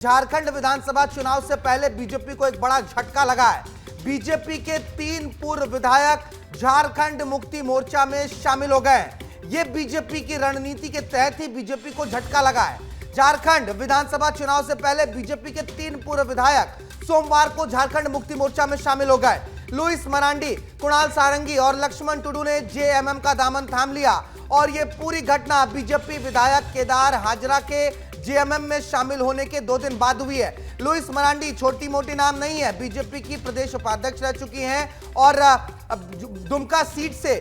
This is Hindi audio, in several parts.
झारखंड विधानसभा चुनाव से पहले बीजेपी को एक बड़ा झटका लगा है। बीजेपी के 3 पूर्व विधायक झारखंड मुक्ति मोर्चा में शामिल हो गए। ये बीजेपी की रणनीति के तहत ही बीजेपी को झटका लगा है। झारखंड विधानसभा चुनाव से पहले बीजेपी के 3 पूर्व विधायक सोमवार को झारखंड मुक्ति मोर्चा में शामिल हो गए। लुइस मरांडी, कुणाल सारंगी और लक्ष्मण टुडू ने जेएमएम का दामन थाम लिया और ये पूरी घटना बीजेपी विधायक केदार हाजरा के जेएमएम में शामिल होने के 2 दिन बाद हुई है। लुइस मरांडी छोटी मोटी नाम नहीं है, बीजेपी की प्रदेश उपाध्यक्ष रह चुकी हैं और दुमका सीट से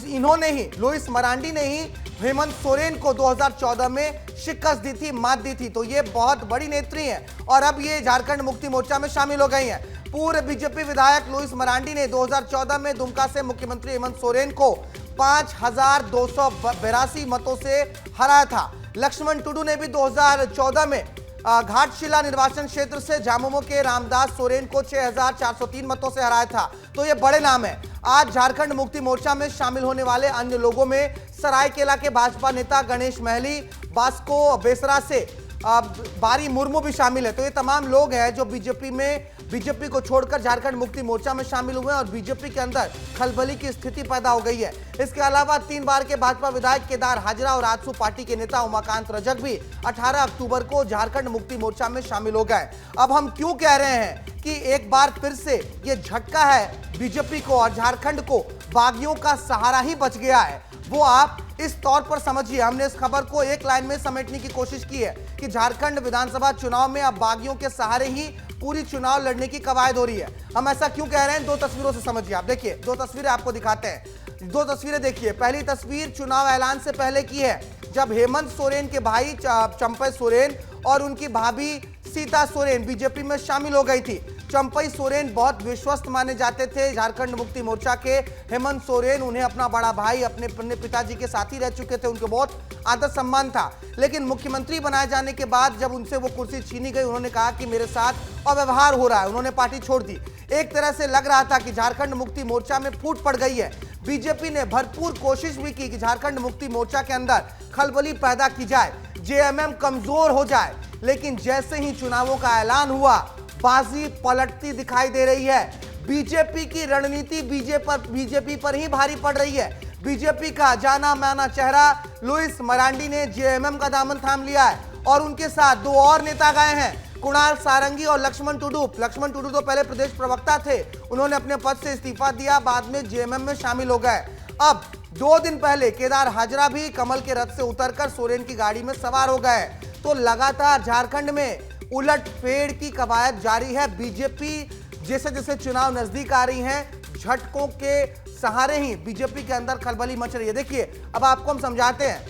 इन्होंने ही, लुइस मरांडी ने ही हेमंत सोरेन को 2014 में शिकस्त दी थी, मात दी थी। तो ये बहुत बड़ी नेत्री हैं और अब ये झारखंड मुक्ति मोर्चा में शामिल हो गई हैं। पूर्व बीजेपी विधायक लुइस मरांडी ने 2014 में दुमका से मुख्यमंत्री हेमंत सोरेन को 5282 मतों से हराया था। लक्ष्मण टुडू ने भी 2014 में घाटशिला निर्वाचन क्षेत्र से झामुमो के रामदास सोरेन को 6403 मतों से हराया था। तो ये बड़े नाम है। आज झारखंड मुक्ति मोर्चा में शामिल होने वाले अन्य लोगों में सरायकेला के भाजपा नेता गणेश महली, बास्को बेसरा से बारी मुर्मू भी शामिल है। तो ये तमाम लोग हैं जो बीजेपी को छोड़कर झारखंड मुक्ति मोर्चा में शामिल हुए हैं और बीजेपी के अंदर खलबली की स्थिति पैदा हो गई है। इसके अलावा 3 बार के भाजपा विधायक केदार हाजरा और आजसू पार्टी के नेता उमाकांत रजक भी 18 अक्टूबर को झारखंड मुक्ति मोर्चा में शामिल हो गए। अब हम क्यों कह रहे हैं कि एक बार फिर से ये झटका है बीजेपी को और झारखंड को बागियों का सहारा ही बच गया है, वो आप इस तौर पर समझिए। हमने इस खबर को एक लाइन में समेटने की कोशिश की है कि झारखंड विधानसभा चुनाव में अब बागियों के सहारे ही पूरी चुनाव लड़ने की कवायद हो रही है। हम ऐसा क्यों कह रहे हैं, 2 तस्वीरों से समझिए। आप देखिए, 2 तस्वीरें आपको दिखाते हैं। 2 तस्वीरें देखिए। पहली तस्वीर चुनाव ऐलान से पहले की है, जब हेमंत सोरेन के भाई चंपई सोरेन और उनकी भाभी सीता सोरेन बीजेपी में शामिल हो गई थी। चंपई सोरेन बहुत विश्वस्त माने जाते थे झारखंड मुक्ति मोर्चा के। हेमंत सोरेन उन्हें अपना बड़ा भाई, अपने पिताजी के साथी रह चुके थे, उनको बहुत आदर सम्मान था। लेकिन मुख्यमंत्री बनाए जाने के बाद जब उनसे वो कुर्सी छीनी गई, उन्होंने कहा कि मेरे साथ अव्यवहार हो रहा है, उन्होंने पार्टी छोड़ दी। एक तरह से लग रहा था कि झारखंड मुक्ति मोर्चा में फूट पड़ गई है। बीजेपी ने भरपूर कोशिश भी की कि झारखंड मुक्ति मोर्चा के अंदर खलबली पैदा की जाए, जेएमएम कमजोर हो जाए। लेकिन जैसे ही चुनावों का ऐलान हुआ, बाजी पलटती दिखाई दे रही है। बीजेपी की रणनीति बीजेपी पर ही भारी पड़ रही है। बीजेपी का जाना माना चेहरा लुइस मरांडी ने जेएमएम का दामन थाम लिया है और उनके साथ 2 और नेता गए हैं, कुणाल सारंगी और लक्ष्मण टुडू। लक्ष्मण टुडू तो पहले प्रदेश प्रवक्ता थे, उन्होंने अपने पद से इस्तीफा दिया, बाद में जेएमएम में शामिल हो गए। अब 2 दिन पहले केदार हाजरा भी कमल के रथ से उतरकर सोरेन की गाड़ी में सवार हो गए। तो लगातार झारखंड में उलटफेर की कवायद जारी है। बीजेपी जैसे जैसे चुनाव नजदीक आ रही हैं, झटकों के सहारे ही बीजेपी के अंदर खलबली मच रही है। देखिए, अब आपको हम समझाते हैं,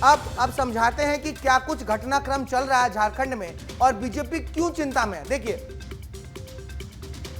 अब समझाते हैं कि क्या कुछ घटनाक्रम चल रहा है झारखंड में और बीजेपी क्यों चिंता में है। देखिए,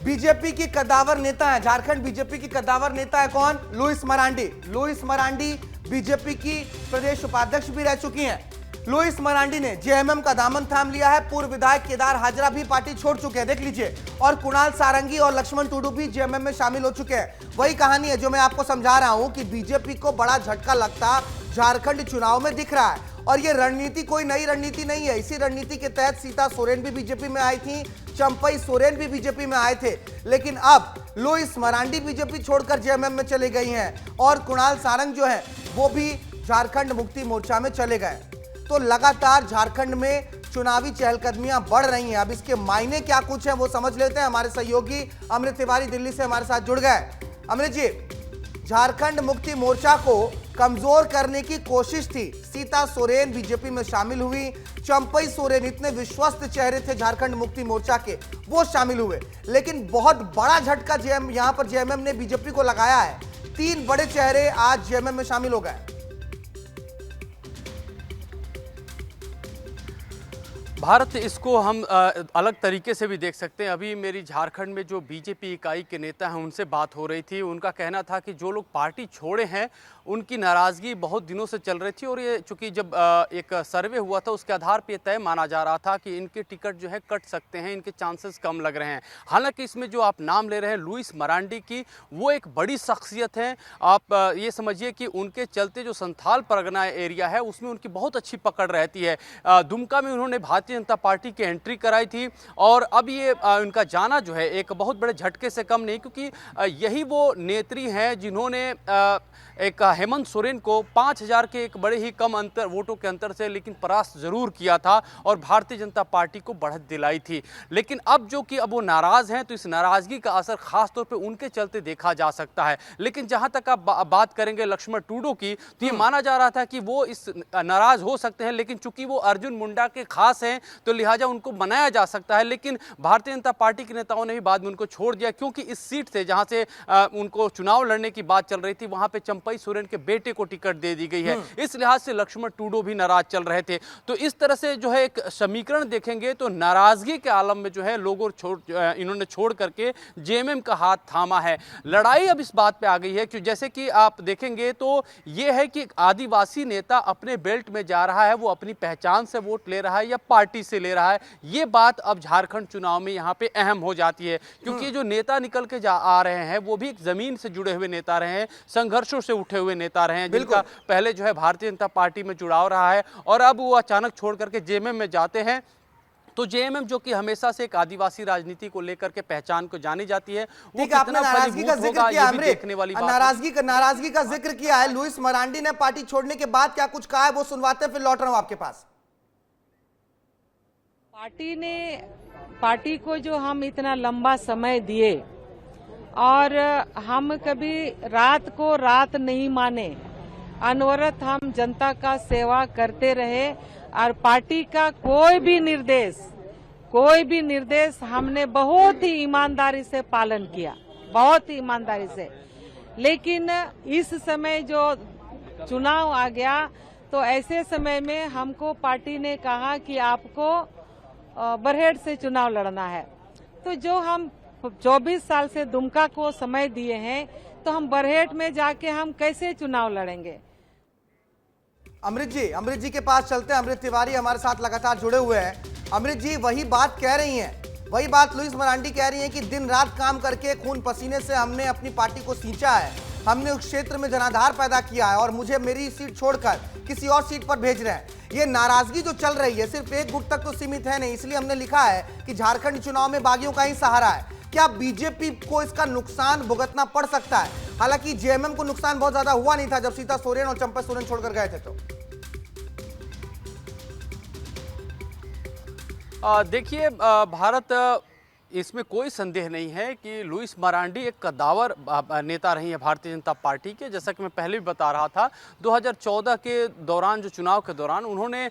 बीजेपी की कद्दावर नेता है, झारखंड बीजेपी की कद्दावर नेता है कौन? Louis Marandi. Louis Marandi BJP की प्रदेश उपाध्यक्ष भी रह चुकी हैं। लुइस मरांडी ने जेएमएम का दामन थाम लिया है। पूर्व विधायक केदार हाजरा भी पार्टी छोड़ चुके हैं, देख लीजिए। और कुणाल सारंगी और लक्ष्मण टुडू भी जेएमएम में शामिल हो चुके हैं। वही कहानी है जो मैं आपको समझा रहा हूं कि बीजेपी को बड़ा झटका लगता झारखंड चुनाव में दिख रहा है और ये रणनीति कोई नई रणनीति नहीं है। इसी रणनीति के तहत सीता सोरेन भी बीजेपी में आई थी, चंपई सोरेन भी बीजेपी में आए थे। लेकिन अब लुइस मरांडी बीजेपी छोड़कर जेएमएम में चले गई हैं और कुणाल सारंग जो है वो भी झारखंड मुक्ति मोर्चा में चले गए। तो लगातार झारखंड में चुनावी चहलकदमियां बढ़ रही हैं। अब इसके मायने क्या कुछ हैं वो समझ लेते हैं। हमारे सहयोगी अमृत तिवारी दिल्ली से हमारे साथ जुड़ गए। अमृत जी, झारखंड मुक्ति मोर्चा को कमजोर करने की कोशिश थी, सीता सोरेन बीजेपी में शामिल हुई, चंपई सोरेन इतने विश्वस्त चेहरे थे झारखंड मुक्ति मोर्चा के, वो शामिल हुए। लेकिन बहुत बड़ा झटका यहां पर जेएमएम ने बीजेपी को लगाया है। 3 बड़े चेहरे आज जेएमएम में शामिल हो गए। भारत, इसको हम अलग तरीके से भी देख सकते हैं। अभी मेरी झारखंड में जो बीजेपी इकाई के नेता हैं उनसे बात हो रही थी। उनका कहना था कि जो लोग पार्टी छोड़े हैं उनकी नाराज़गी बहुत दिनों से चल रही थी और ये चूँकि जब एक सर्वे हुआ था उसके आधार पर तय माना जा रहा था कि इनके टिकट जो है कट सकते हैं, इनके चांसेस कम लग रहे हैं। हालांकि इसमें जो आप नाम ले रहे हैं लुइस मरांडी की, वो एक बड़ी शख्सियत है। आप ये समझिए कि उनके चलते जो संथाल परगना एरिया है उसमें उनकी बहुत अच्छी पकड़ रहती है। दुमका में उन्होंने भारतीय भारतीय जनता पार्टी की एंट्री कराई थी। और अब ये उनका जाना जो है एक बहुत बड़े झटके से कम नहीं, क्योंकि यही वो नेत्री हैं जिन्होंने एक हेमंत सोरेन को 5000 के एक बड़े ही कम अंतर वोटों के अंतर से लेकिन परास्त जरूर किया था और भारतीय जनता पार्टी को बढ़त दिलाई थी। लेकिन अब जो कि अब वो नाराज हैं, तो इस नाराजगी का असर खास तौर पे उनके चलते देखा जा सकता है। लेकिन जहां तक आप बात करेंगे लक्ष्मण टूडू की, तो ये माना जा रहा था कि वो इस नाराज हो सकते हैं, लेकिन चूंकि वो अर्जुन मुंडा के खास हैं तो लिहाजा उनको मनाया जा सकता है। लेकिन भारतीय जनता पार्टी के नेताओं ने भी बाद में उनको छोड़ दिया, क्योंकि इस सीट से जहां से उनको चुनाव लड़ने की बात चल रही थी, वहां पे चंपई सोरेन के बेटे को टिकट दे दी गई है। इस लिहाज से लक्ष्मण टूडू भी नाराज चल रहे थे। तो इस तरह से जो है एक समीकरण देखेंगे तो नाराजगी के आलम में जो है लोगों इन्होंने छोड़ करके जेएमएम का हाथ थामा है। लड़ाई अब इस बात पे आ गई है कि जैसे कि आप देखेंगे तो ये है कि आदिवासी नेता अपने बेल्ट में जा रहा है, वो अपनी पहचान से वोट ले रहा है या पार्टी से ले रहा है। ये बात अब झारखंड चुनाव में यहाँ पे अहम हो जाती है, क्योंकि जो नेता निकल के आ रहे हैं वो भी एक जमीन से जुड़े हुए नेता रहे हैं, संघर्षों से उठे हुए नेता रहे हैं, जिनका पहले जो है भारतीय जनता पार्टी में जुड़ाव रहा है और अब वो अचानक छोड़ करके जेएमएम में जाते हैं। तो जेएमएम जो कि हमेशा से एक आदिवासी राजनीति को लेकर के पहचान को जानी जाती है, वो आपने नाराजगी का जिक्र किया, देखने वाली बात नाराजगी का जिक्र किया है। लुइस मरांडी ने पार्टी छोड़ने के बाद क्या कुछ कहा है वो सुनवाते हैं, फिर लौट रहा हूं आपके पास। पार्टी को जो हम इतना लंबा समय दिए और हम कभी रात को रात नहीं माने, अनवरत हम जनता का सेवा करते रहे और पार्टी का कोई भी निर्देश हमने बहुत ही ईमानदारी से पालन किया, बहुत ही ईमानदारी से। लेकिन इस समय जो चुनाव आ गया तो ऐसे समय में हमको पार्टी ने कहा कि आपको बरहेट से चुनाव लड़ना है। तो जो हम 24 साल से दुमका को समय दिए हैं, तो हम बरहेट में जाके हम कैसे चुनाव लड़ेंगे। अमृत जी के पास चलते हैं। अमृत तिवारी हमारे साथ लगातार जुड़े हुए हैं। अमृत जी वही बात कह रही हैं, वही बात लुइस मरांडी कह रही हैं कि दिन रात काम करके खून पसीने से हमने अपनी पार्टी को सींचा है, हमने उस क्षेत्र में जनाधार पैदा किया है और मुझे मेरी सीट छोड़कर किसी और सीट पर भेज रहे हैं। ये नाराजगी जो चल रही है सिर्फ एक गुट तक तो सीमित है नहीं, इसलिए हमने लिखा है कि झारखंड चुनाव में बागियों का ही सहारा है। क्या बीजेपी को इसका नुकसान भुगतना पड़ सकता है? हालांकि जेएमएम को नुकसान बहुत ज्यादा हुआ नहीं था जब सीता सोरेन और चंपा सोरेन छोड़कर गए थे। तो देखिए, भारत इसमें कोई संदेह नहीं है कि लुइस मरांडी एक कद्दावर नेता रही है भारतीय जनता पार्टी के। जैसा कि मैं पहले भी बता रहा था, 2014 के दौरान जो चुनाव के दौरान उन्होंने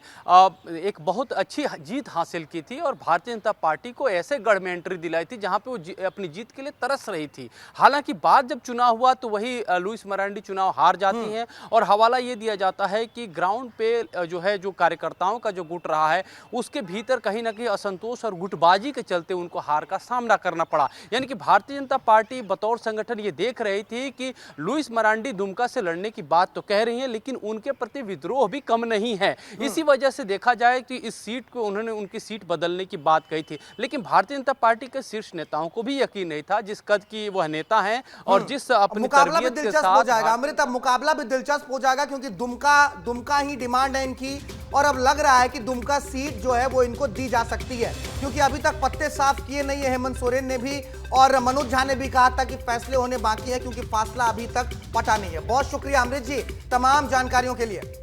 एक बहुत अच्छी जीत हासिल की थी और भारतीय जनता पार्टी को ऐसे गढ़ में एंट्री दिलाई थी जहां पे वो अपनी जीत के लिए तरस रही थी। हालांकि बाद जब चुनाव हुआ तो वही लुइस मरांडी चुनाव हार जाती हैं और हवाला ये दिया जाता है कि ग्राउंड पे जो है जो कार्यकर्ताओं का जो गुट रहा है उसके भीतर कहीं ना कहीं असंतोष और गुटबाजी के चलते उनको हार का सामना करना पड़ा। यानी कि भारतीय जनता पार्टी बतौर संगठन ये देख रही थी कि लुइस मरांडी दुमका से लड़ने की बात तो कह रही हैं, लेकिन उनके प्रति विद्रोह भी कम नहीं है। इसी वजह से देखा जाए कि इस सीट को उन्होंने उनकी सीट बदलने की बात कही थी। लेकिन भारतीय जनता पार्टी के शीर्ष नेताओं को भी यकीन नहीं था जिस कद की वह नेता हैं और जिस अपनी तरबियत के साथ हो जाएगा। अमृत, अब मुकाबला भी दिलचस्प हो जाएगा क्योंकि दुमका ही डिमांड है इनकी और अब लग रहा है कि दुमका सीट जो है वो इनको दी जा सकती है, क्योंकि अभी तक पत्ते साफ किए नहीं है हेमंत सोरेन ने भी और मनोज झा ने भी कहा था कि फैसले होने बाकी है क्योंकि फासला अभी तक पटा नहीं है। बहुत शुक्रिया अमृत जी तमाम जानकारियों के लिए।